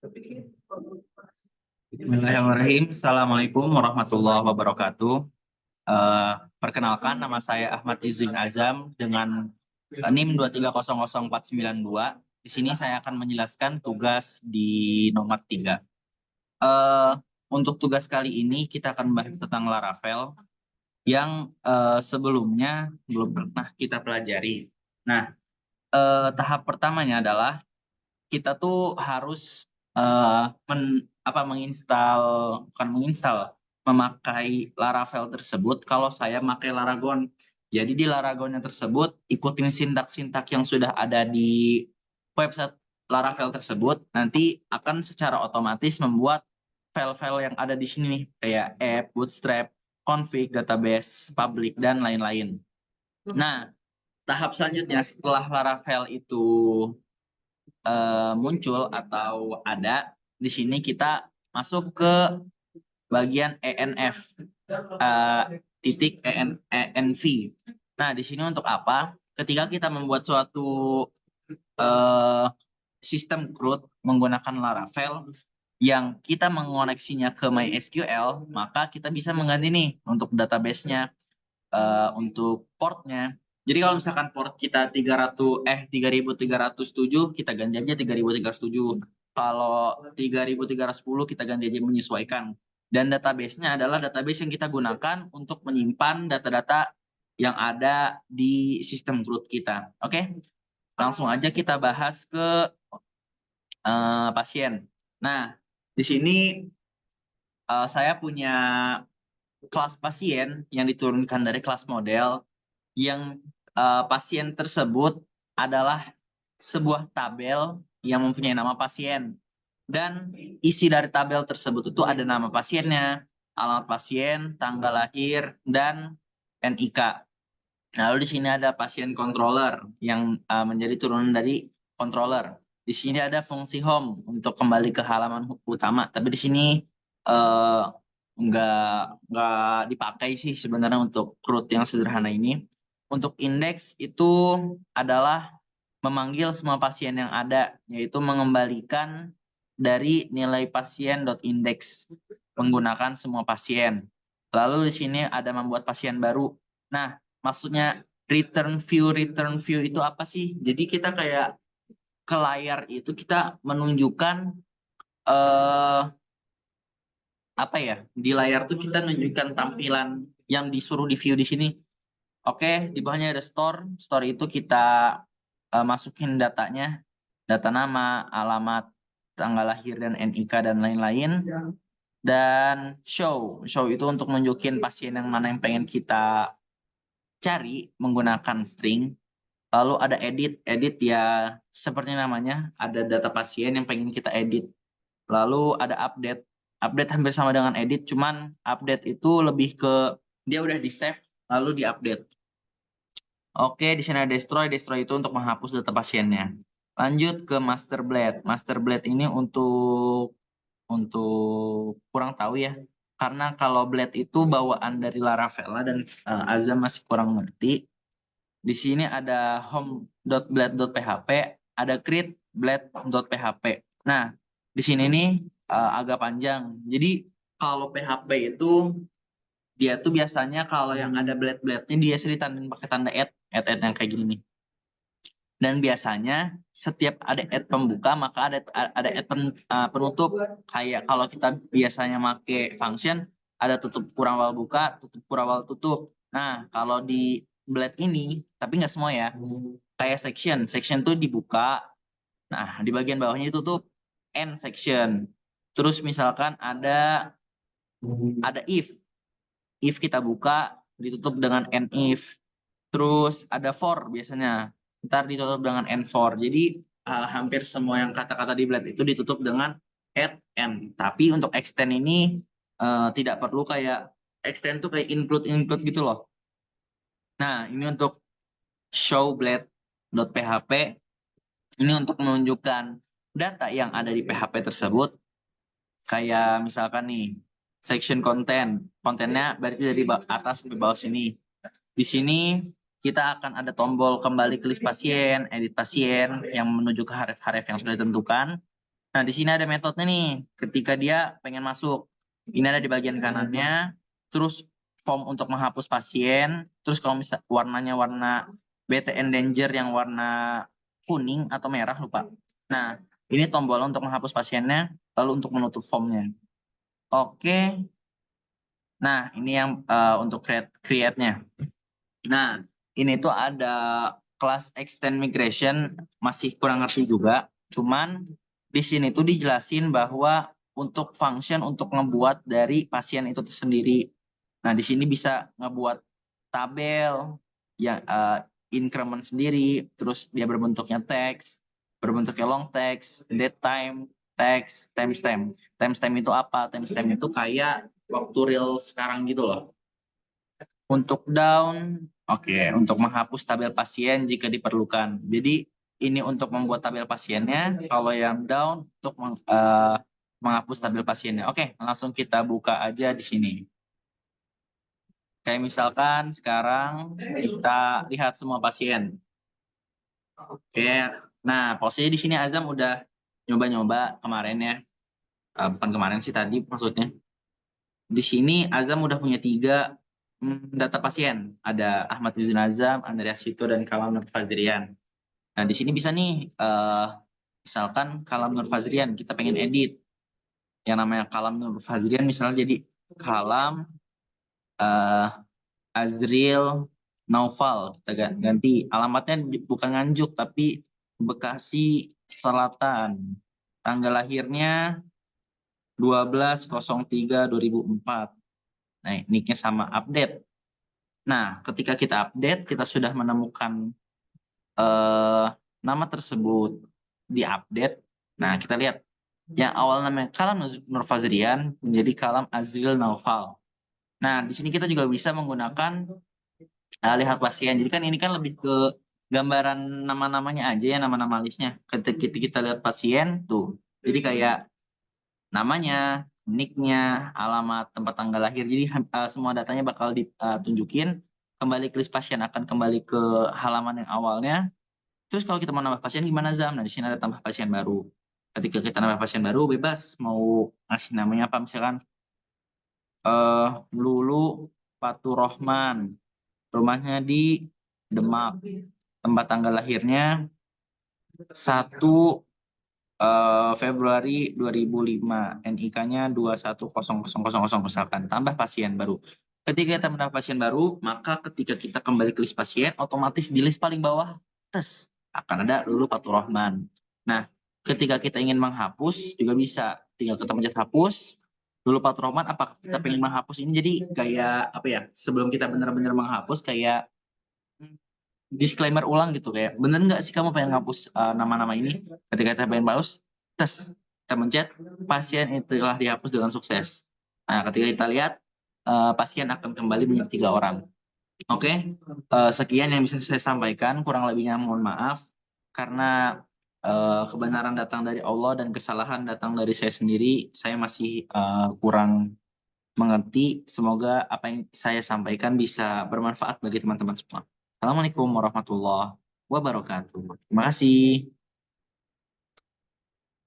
Bismillahirrahmanirrahim. Assalamualaikum warahmatullahi wabarakatuh. Perkenalkan, nama saya Ahmad Izzuddin Azam dengan NIM 2300492. Di sini saya akan menjelaskan tugas di nomor 3. Untuk tugas kali ini kita akan membahas tentang Laravel yang sebelumnya belum pernah kita pelajari. Nah, tahap pertamanya adalah kita tuh harus memakai Laravel tersebut kalau saya pakai Laragon. Jadi di Laragonnya tersebut ikutin sintak-sintak yang sudah ada di website Laravel tersebut, nanti akan secara otomatis membuat file-file yang ada di sini nih, kayak app, bootstrap, config, database, public, dan lain-lain. Nah, tahap selanjutnya setelah Laravel itu muncul atau ada, di sini kita masuk ke bagian env titik env. Nah, di sini untuk apa? Ketika kita membuat suatu sistem CRUD menggunakan Laravel yang kita mengoneksinya ke MySQL, maka kita bisa mengganti nih untuk database-nya, untuk portnya. Jadi kalau misalkan port kita 3307, kita ganti aja 3307. Kalau 3310 kita ganti aja menyesuaikan. Dan database-nya adalah database yang kita gunakan untuk menyimpan data-data yang ada di sistem CRUD kita. Oke? Langsung aja kita bahas ke pasien. Nah, di sini saya punya kelas pasien yang diturunkan dari kelas model yang pasien tersebut adalah sebuah tabel yang mempunyai nama pasien. Dan isi dari tabel tersebut itu ada nama pasiennya, alamat pasien, tanggal lahir, dan NIK. Lalu di sini ada pasien controller yang menjadi turunan dari controller. Di sini ada fungsi home untuk kembali ke halaman utama. Tapi di sini nggak dipakai sih sebenarnya untuk CRUD yang sederhana ini. Untuk indeks itu adalah memanggil semua pasien yang ada, yaitu mengembalikan dari nilai pasien.index menggunakan semua pasien. Lalu di sini ada membuat pasien baru. Nah, maksudnya return view itu apa sih? Jadi kita kayak ke layar itu kita menunjukkan apa ya? Di layar tuh kita menunjukkan tampilan yang disuruh di view di sini. Oke, di bawahnya ada store. Store itu kita masukin datanya, data nama, alamat, tanggal lahir, dan NIK, dan lain-lain. Dan show itu untuk nunjukin pasien yang mana yang pengen kita cari menggunakan string. Lalu ada edit ya seperti namanya, ada data pasien yang pengen kita edit. Lalu ada update hampir sama dengan edit, cuman update itu lebih ke dia udah di save lalu di update. Oke, di sini ada destroy itu untuk menghapus data pasiennya. Lanjut ke master blade. Master blade ini untuk kurang tahu ya, karena kalau blade itu bawaan dari Laravel dan Azam masih kurang ngerti. Di sini ada home.blade.php, ada create blade.php. Nah, di sini nih agak panjang. Jadi kalau PHP itu dia tuh biasanya kalau yang ada blade-blade-nya dia sering ditandain pakai tanda add yang kayak gini nih. Dan biasanya setiap ada add pembuka maka ada add penutup. Kayak kalau kita biasanya pakai function ada tutup kurang wal buka, tutup kurang wal tutup. Nah, kalau di blade ini, tapi nggak semua ya. Kayak section tuh dibuka. Nah, di bagian bawahnya ditutup end section. Terus misalkan ada if kita buka ditutup dengan end if. Terus ada for biasanya, ntar ditutup dengan end for. Jadi hampir semua yang kata-kata di blade itu ditutup dengan add end. Tapi untuk extend ini tidak perlu, kayak extend tuh kayak include gitu loh. Nah, ini untuk show blade.php. Ini untuk menunjukkan data yang ada di PHP tersebut. Kayak misalkan nih, section kontennya berarti dari atas sampai bawah sini. Di sini kita akan ada tombol kembali ke list pasien, edit pasien yang menuju ke haref-haref yang sudah ditentukan. Nah, di sini ada metode nih. Ketika dia pengen masuk, ini ada di bagian kanannya. Terus form untuk menghapus pasien. Terus kalau misal warnanya warna BTN Danger yang warna kuning atau merah, lupa. Nah, ini tombol untuk menghapus pasiennya, lalu untuk menutup formnya. Oke. Nah, ini yang untuk create-nya. Nah, ini tuh ada kelas extend migration, masih kurang ngerti juga. Cuman di sini tuh dijelasin bahwa untuk function untuk ngebuat dari pasien itu sendiri. Nah, di sini bisa ngebuat tabel yang increment sendiri, terus dia berbentuknya teks, berbentuknya long text, date time, text, timestamp. Timestamp itu apa? Timestamp itu kayak waktu real sekarang gitu loh. Untuk down, oke, untuk menghapus tabel pasien jika diperlukan. Jadi ini untuk membuat tabel pasiennya, kalau yang down untuk menghapus tabel pasiennya. Oke, langsung kita buka aja di sini. Kayak misalkan sekarang kita lihat semua pasien. Oke, nah posisinya di sini Azam udah nyoba-nyoba kemarin ya. Bukan kemarin sih, tadi maksudnya. Di sini Azam udah punya 3 data pasien. Ada Ahmad Izin Azam, Andreas Sito, dan Kalam Nur Fazrian. Nah, di sini bisa nih, misalkan Kalam Nur Fazrian, kita pengen edit. Yang namanya Kalam Nur Fazrian, misalnya jadi Kalam Azril Naufal. Kita ganti alamatnya bukan Nganjuk, tapi Bekasi Selatan. Tanggal lahirnya 12.03.2004. Nah, nicknya sama, update. Nah, ketika kita update, kita sudah menemukan nama tersebut di update. Nah, kita lihat yang awal namanya Kalam Nur Fazrian menjadi Kalam Azril Naufal. Nah, di sini kita juga bisa menggunakan lihat pasien. Jadi kan ini kan lebih ke gambaran nama-namanya aja ya, nama-nama listnya. Ketika kita lihat pasien tuh, jadi kayak namanya, nicknya, alamat, tempat tanggal lahir. Jadi semua datanya bakal ditunjukin. Kembali ke list pasien akan kembali ke halaman yang awalnya. Terus kalau kita mau nambah pasien gimana, Zam? Nah, di sini ada tambah pasien baru. Ketika kita nambah pasien baru, bebas mau ngasih namanya apa. Misalkan Lulu Faturrohman, rumahnya di Demak, tempat tanggal lahirnya 1 Februari 2005, NIK-nya 210000 misalkan. Tambah pasien baru. Ketika kita menambah pasien baru, maka ketika kita kembali ke list pasien, otomatis di list paling bawah akan ada Lulu Faturrohman. Nah, ketika kita ingin menghapus juga bisa, tinggal kita pencet hapus. Lulu Faturrohman, apakah kita pengen menghapus ini? Jadi kayak apa ya? Sebelum kita benar-benar menghapus, kayak disclaimer ulang gitu, kayak bener nggak sih kamu pengen ngapus nama-nama ini. Ketika kita pengen hapus, kita mencet, pasien itu telah dihapus dengan sukses. Nah, ketika kita lihat pasien akan kembali menjadi 3 orang. Oke, sekian yang bisa saya sampaikan, kurang lebihnya mohon maaf karena kebenaran datang dari Allah dan kesalahan datang dari saya sendiri. Saya masih kurang mengerti. Semoga apa yang saya sampaikan bisa bermanfaat bagi teman-teman semua. Assalamualaikum warahmatullahi wabarakatuh. Terima kasih.